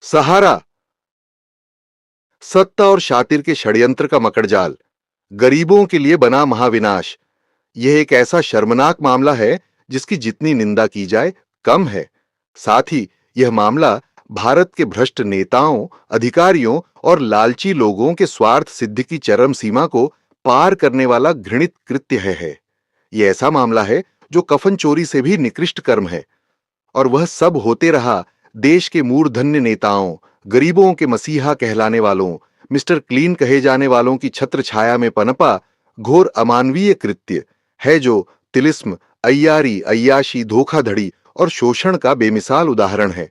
सहारा, सत्ता और शातिर के षड्यंत्र का मकड़जाल, गरीबों के लिए बना महाविनाश। यह एक ऐसा शर्मनाक मामला है जिसकी जितनी निंदा की जाए कम है। साथ ही यह मामला भारत के भ्रष्ट नेताओं, अधिकारियों और लालची लोगों के स्वार्थ सिद्धि की चरम सीमा को पार करने वाला घृणित कृत्य है। यह ऐसा मामला है जो कफन चोरी से भी निकृष्ट कर्म है। और वह सब होते रहा देश के मूर्धन्य नेताओं, गरीबों के मसीहा कहलाने वालों, मिस्टर क्लीन कहे जाने वालों की छत्र छाया में पनपा घोर अमानवीय कृत्य है जो तिलिस्म, अय्यारी, अय्याशी, धोखाधड़ी और शोषण का बेमिसाल उदाहरण है।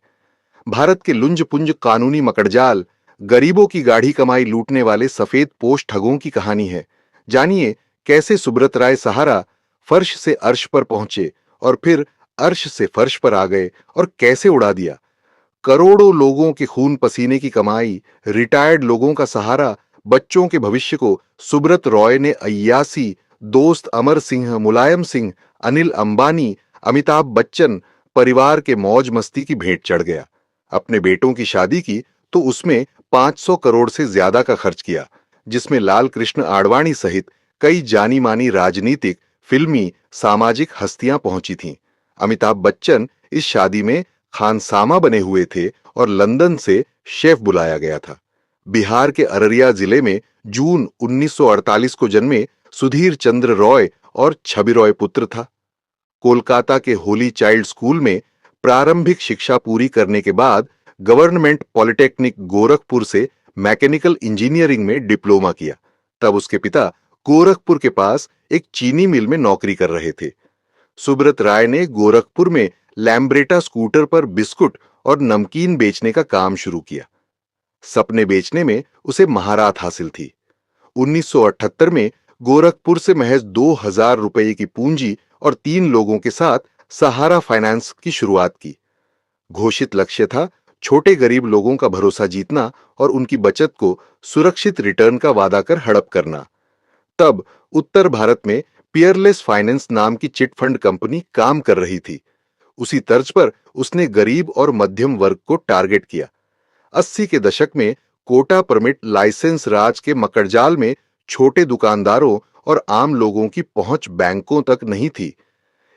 भारत के लुंज पुंज कानूनी मकड़जाल, गरीबों की गाढ़ी कमाई लूटने वाले सफेद पोश ठगों की कहानी है। जानिए कैसे सुब्रत राय सहारा फर्श से अर्श पर पहुंचे और फिर अर्श से फर्श पर आ गए और कैसे उड़ा दिया। करोड़ों लोगों के खून पसीने की कमाई, रिटायर्ड लोगों का सहारा, बच्चों के भविष्य को सुब्रत रॉय ने अय्यासी, दोस्त अमर सिंह, मुलायम सिंह, अनिल अंबानी, अमिताभ बच्चन परिवार के मौज मस्ती की भेंट चढ़ गया। अपने बेटों की शादी की तो उसमें 500 करोड़ से ज्यादा का खर्च किया, जिसमें लाल कृष्ण आडवाणी सहित कई जानी मानी राजनीतिक, फिल्मी, सामाजिक हस्तियां पहुंची थीं। अमिताभ बच्चन इस शादी में खानसामा बने हुए थे और लंदन से शेफ बुलाया गया था। बिहार के अररिया जिले में जून 1948 को जन्मे सुधीर चंद्र रॉय और छवि रॉय पुत्र था। कोलकाता के होली चाइल्ड स्कूल में प्रारंभिक शिक्षा पूरी करने के बाद गवर्नमेंट पॉलिटेक्निक गोरखपुर से मैकेनिकल इंजीनियरिंग में डिप्लोमा किया। तब उसके पिता गोरखपुर के पास एक चीनी मिल में नौकरी कर रहे थे। सुब्रत राय ने गोरखपुर में लैम्ब्रेटा स्कूटर पर बिस्कुट और नमकीन बेचने का काम शुरू किया। सपने बेचने में उसे महारत हासिल थी। 1978 में गोरखपुर से महज 2000 रुपए की पूंजी और 3 लोगों के साथ सहारा फाइनेंस की शुरुआत की। घोषित लक्ष्य था छोटे गरीब लोगों का भरोसा जीतना और उनकी बचत को सुरक्षित रिटर्न का वादा कर हड़प करना। तब उत्तर भारत में पियरलेस फाइनेंस नाम की चिट फंड कंपनी काम कर रही थी। उसी तर्ज पर उसने गरीब और मध्यम वर्ग को टारगेट किया। 80 के दशक में कोटा परमिट लाइसेंस राज के मकड़जाल में छोटे दुकानदारों और आम लोगों की पहुंच बैंकों तक नहीं थी।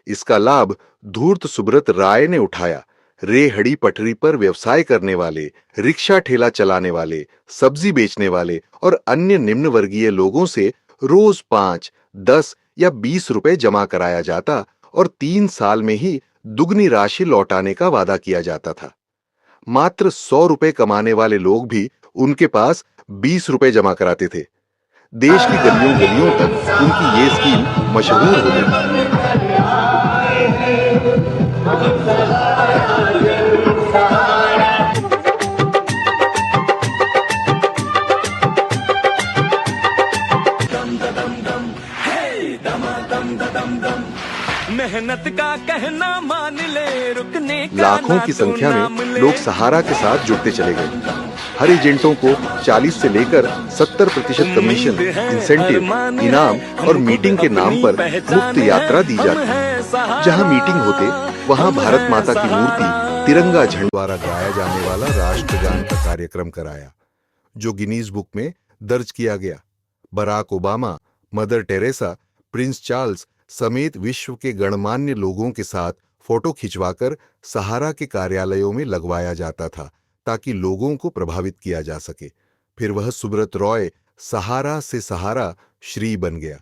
इसका लाभ धूर्त सुब्रत राय ने उठाया। रेहड़ी पटरी पर व्यवसाय करने वाले, रिक्शा ठेला चलाने वाले, सब्जी बेचने वाले और अन्य निम्न वर्गीय लोगों से रोज 5, 10 या 20 रुपए जमा कराया जाता और 3 साल में ही दुगनी राशि लौटाने का वादा किया जाता था। मात्र 100 रुपए कमाने वाले लोग भी उनके पास 20 रुपए जमा कराते थे। देश की गलियों गलियों तक उनकी ये स्कीम मशहूर हो गई। मेहनत का कहना मान ले, रुकने का लाखों की संख्या में लोग सहारा के साथ जुड़ते चले गए। हर एजेंटों को 40 से लेकर 70% कमीशन, इंसेंटिव, इनाम और मीटिंग के नाम पर मुफ्त यात्रा दी जाती। जहां मीटिंग होते वहां भारत माता की मूर्ति, तिरंगा झंडा द्वारा गाया जाने वाला राष्ट्रगान का कार्यक्रम कराया, जो गिनीज बुक में दर्ज किया गया। Barack Obama, Mother Teresa, Prince Charles समेत विश्व के गणमान्य लोगों के साथ फोटो खिंचवाकर सहारा के कार्यालयों में लगवाया जाता था ताकि लोगों को प्रभावित किया जा सके। फिर वह सुब्रत रॉय सहारा से सहारा श्री बन गया,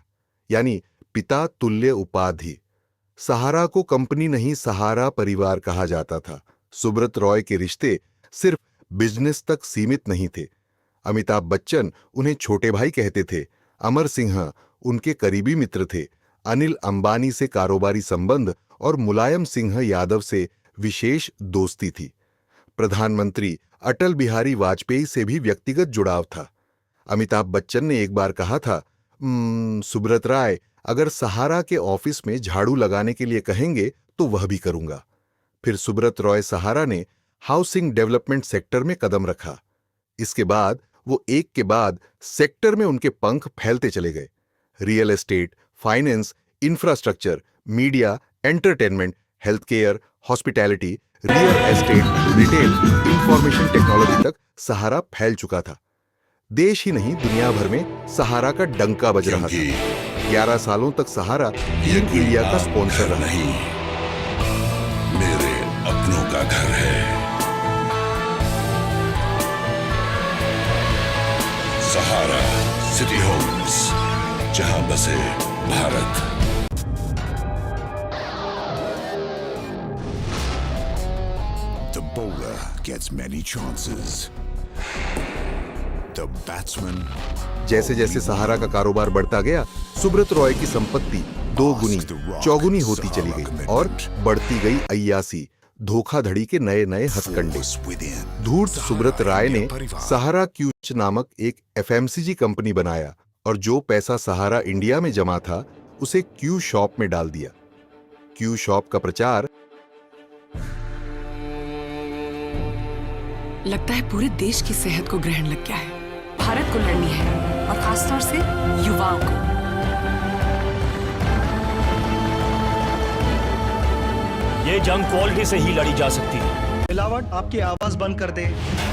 यानी पिता तुल्य उपाधि। सहारा को कंपनी नहीं, सहारा परिवार कहा जाता था। सुब्रत रॉय के रिश्ते सिर्फ बिजनेस तक सीमित नहीं थे। अमिताभ बच्चन उन्हें छोटे भाई कहते थे। अमर सिंह उनके करीबी मित्र थे। अनिल अंबानी से कारोबारी संबंध और मुलायम सिंह यादव से विशेष दोस्ती थी। प्रधानमंत्री अटल बिहारी वाजपेयी से भी व्यक्तिगत जुड़ाव था। अमिताभ बच्चन ने एक बार कहा था, सुब्रत राय अगर सहारा के ऑफिस में झाड़ू लगाने के लिए कहेंगे तो वह भी करूंगा। फिर सुब्रत रॉय सहारा ने हाउसिंग डेवलपमेंट सेक्टर में कदम रखा। इसके बाद वो एक के बाद सेक्टर में उनके पंख फैलते चले गए। Real estate, finance, infrastructure, media, entertainment, health care, hospitality, real estate, retail, information technology तक सहारा फैल चुका था। देश ही नहीं, दुनिया भर में सहारा का डंका बज रहा था। 11 सालों तक सहारा टीम इंडिया का स्पॉन्सर रहा। नहीं, मेरे अपनों का घर है। सहारा सिटी होम्स, जहां बसे Bharat. The bowler gets many chances. The batsman जैसे जैसे सहारा का कारोबार बढ़ता गया, सुब्रत रॉय की संपत्ति दोगुनी, चौगुनी होती चली गई और बढ़ती गई अय्यासी, धोखाधड़ी के नए नए हथकंडे। was within. धूर्त सुब्रत राय ने सहारा क्यूच नामक एक एफएमसीजी कंपनी बनाया और जो पैसा सहारा इंडिया में जमा था उसे क्यू शॉप में डाल दिया। क्यू शॉप का प्रचार लगता है पूरे देश की सेहत को ग्रहण लग गया है। भारत को लड़नी है और खासतौर से युवाओं को। ये जंग क्वालिटी से ही लड़ी जा सकती है। मिलावट आपकी आवाज बंद कर दे,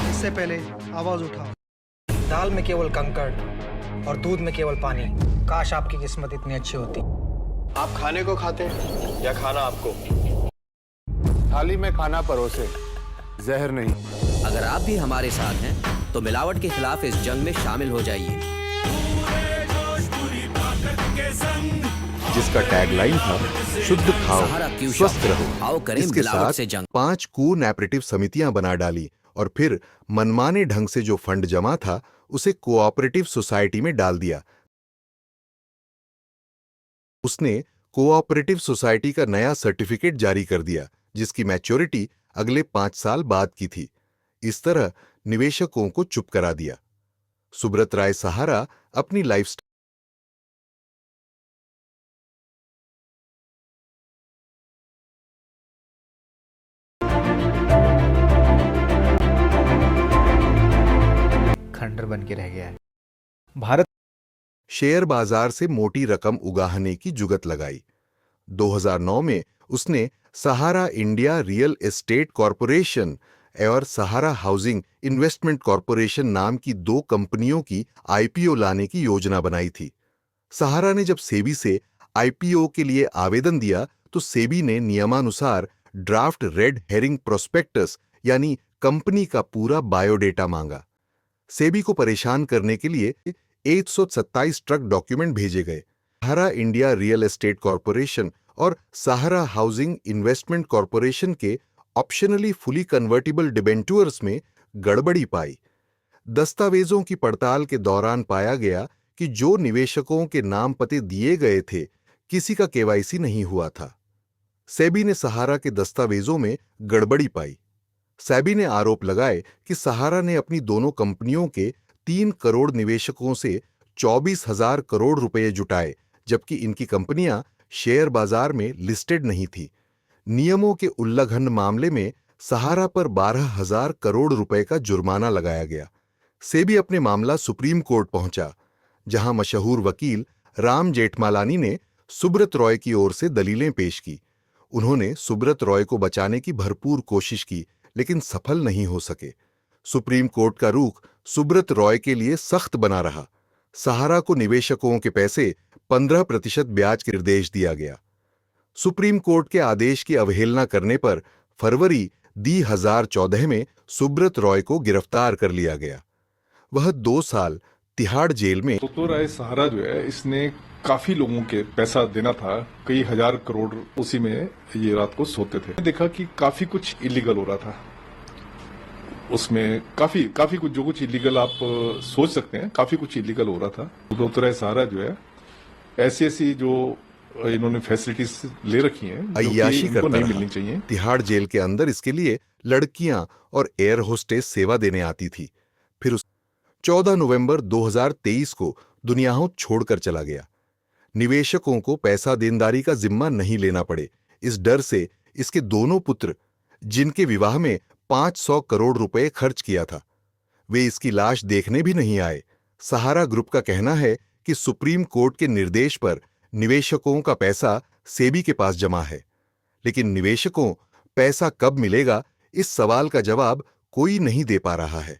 इससे पहले आवाज उठाओ। दाल में केवल कंकड़ और दूध में केवल पानी। काश आपकी किस्मत इतनी अच्छी होती। आप खाने को खाते हैं या खाना आपको? थाली में खाना परोसे, जहर नहीं। अगर आप भी हमारे साथ हैं तो मिलावट के खिलाफ इस जंग में शामिल हो जाइए। जिसका टैगलाइन था शुद्ध खाओ, स्वस्थ रहो। आओ करें इसके मिलावट साथ से जंग। 5 को-ऑपरेटिव समितियां बना डाली और फिर मनमाने ढंग से जो फंड जमा था उसे कोऑपरेटिव सोसाइटी में डाल दिया। उसने कोऑपरेटिव सोसाइटी का नया सर्टिफिकेट जारी कर दिया जिसकी मैच्योरिटी अगले 5 साल बाद की थी। इस तरह निवेशकों को चुप करा दिया। सुब्रत राय सहारा अपनी लाइफ खंडर बन के रह गया है। भारत शेयर बाजार से मोटी रकम उगाहने की जुगत लगाई। 2009 में उसने सहारा इंडिया रियल एस्टेट कॉरपोरेशन और सहारा हाउसिंग इन्वेस्टमेंट कॉरपोरेशन नाम की 2 कंपनियों की आईपीओ लाने की योजना बनाई थी। सहारा ने जब सेबी से आईपीओ के लिए आवेदन दिया तो सेबी ने नियमानुसार ड्राफ्ट रेड हेरिंग प्रोस्पेक्टस यानी कंपनी का पूरा बायोडेटा मांगा। सेबी को परेशान करने के लिए 127 ट्रक डॉक्यूमेंट भेजे गए। सहारा इंडिया रियल एस्टेट कॉरपोरेशन और सहारा हाउसिंग इन्वेस्टमेंट कॉरपोरेशन के ऑप्शनली फुली कन्वर्टिबल डिबेंचर्स में गड़बड़ी पाई। दस्तावेजों की पड़ताल के दौरान पाया गया कि जो निवेशकों के नाम पते दिए गए थे किसी का केवाईसी नहीं हुआ था। सेबी ने सहारा के दस्तावेजों में गड़बड़ी पाई। सेबी ने आरोप लगाए कि सहारा ने अपनी दोनों कंपनियों के 3 करोड़ निवेशकों से 24,000 करोड़ रुपए जुटाए जबकि इनकी कंपनियां शेयर बाजार में लिस्टेड नहीं थी। नियमों के उल्लंघन मामले में सहारा पर 12,000 करोड़ रुपए का जुर्माना लगाया गया। सेबी अपने मामला सुप्रीम कोर्ट पहुंचा जहां मशहूर वकील राम जेठमालानी ने सुब्रत रॉय की ओर से दलीलें पेश की। उन्होंने सुब्रत रॉय को बचाने की भरपूर कोशिश की लेकिन सफल नहीं हो सके। सुप्रीम कोर्ट का रुख सुब्रत रॉय के लिए सख्त बना रहा। सहारा को निवेशकों के पैसे 15% ब्याज के निर्देश दिया गया। सुप्रीम कोर्ट के आदेश की अवहेलना करने पर फरवरी 2014 में सुब्रत रॉय को गिरफ्तार कर लिया गया। वह 2 साल तिहाड़ जेल में। तो राय सहारा जो है इसने काफी लोगों के पैसा देना था, कई हजार करोड़, उसी में ये रात को सोते थे। देखा कि काफी कुछ इलीगल हो रहा था उसमें, काफी कुछ, जो कुछ इलीगल आप सोच सकते हैं, काफी कुछ इलीगल हो रहा था। तो राय सहारा जो है ऐसी जो इन्होंने फैसिलिटीज ले रखी हैं अय्याशी करता नहीं रहा। मिलनी चाहिए। तिहाड़ जेल के अंदर इसके लिए लड़कियां और एयर होस्टेस सेवा देने आती थी। फिर 14 नवंबर 2023 को दुनियाहों छोड़कर चला गया। निवेशकों को पैसा देनदारी का जिम्मा नहीं लेना पड़े, इस डर से इसके दोनों पुत्र, जिनके विवाह में 500 करोड़ रुपए खर्च किया था, वे इसकी लाश देखने भी नहीं आए। सहारा ग्रुप का कहना है कि सुप्रीम कोर्ट के निर्देश पर निवेशकों का पैसा सेबी के पास जमा है, लेकिन निवेशकों पैसा कब मिलेगा, इस सवाल का जवाब कोई नहीं दे पा रहा है।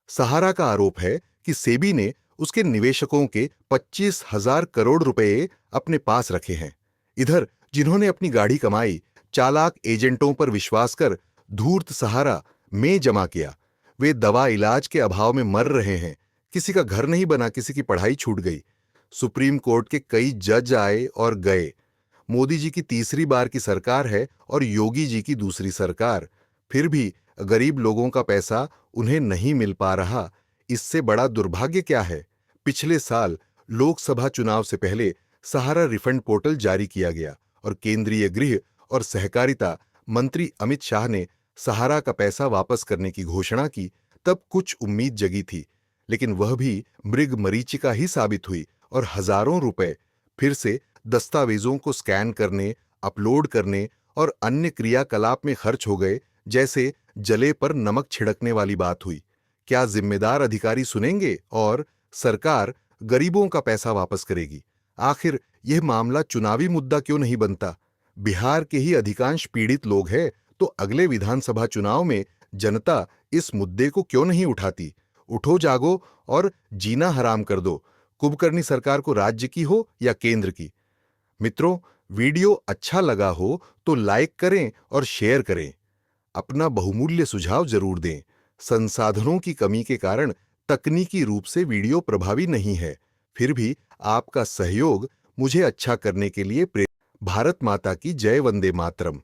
सहारा का आरोप है कि सेबी ने उसके निवेशकों के 25,000 करोड़ रुपए अपने पास रखे हैं। इधर जिन्होंने अपनी गाढ़ी कमाई चालाक एजेंटों पर विश्वास कर धूर्त सहारा में जमा किया, वे दवा इलाज के अभाव में मर रहे हैं। किसी का घर नहीं बना, किसी की पढ़ाई छूट गई। सुप्रीम कोर्ट के कई जज आए और गए। मोदी जी की तीसरी बार की सरकार है और योगी जी की दूसरी सरकार, फिर भी गरीब लोगों का पैसा उन्हें नहीं मिल पा रहा। इससे बड़ा दुर्भाग्य क्या है? पिछले साल लोकसभा चुनाव से पहले सहारा रिफंड पोर्टल जारी किया गया और केंद्रीय गृह और सहकारिता मंत्री अमित शाह ने सहारा का पैसा वापस करने की घोषणा की। तब कुछ उम्मीद जगी थी, लेकिन वह भी मृग मरीचिका ही साबित हुई और हजारों रुपए फिर से दस्तावेजों को स्कैन करने, अपलोड करने और अन्य क्रियाकलाप में खर्च हो गए, जैसे जले पर नमक छिड़कने वाली बात हुई। क्या जिम्मेदार अधिकारी सुनेंगे और सरकार गरीबों का पैसा वापस करेगी? आखिर यह मामला चुनावी मुद्दा क्यों नहीं बनता? बिहार के ही अधिकांश पीड़ित लोग हैं, तो अगले विधानसभा चुनाव में जनता इस मुद्दे को क्यों नहीं उठाती? उठो जागो और जीना हराम कर दो। कुंभकर्णी सरकार को राज्य की हो या केंद्र की। मित्रों, वीडियो अच्छा लगा हो तो लाइक करें और शेयर करें। अपना बहुमूल्य सुझाव जरूर दें। संसाधनों की कमी के कारण तकनीकी रूप से वीडियो प्रभावी नहीं है, फिर भी आपका सहयोग मुझे अच्छा करने के लिए प्रेरित। भारत माता की जय। वंदे मातरम।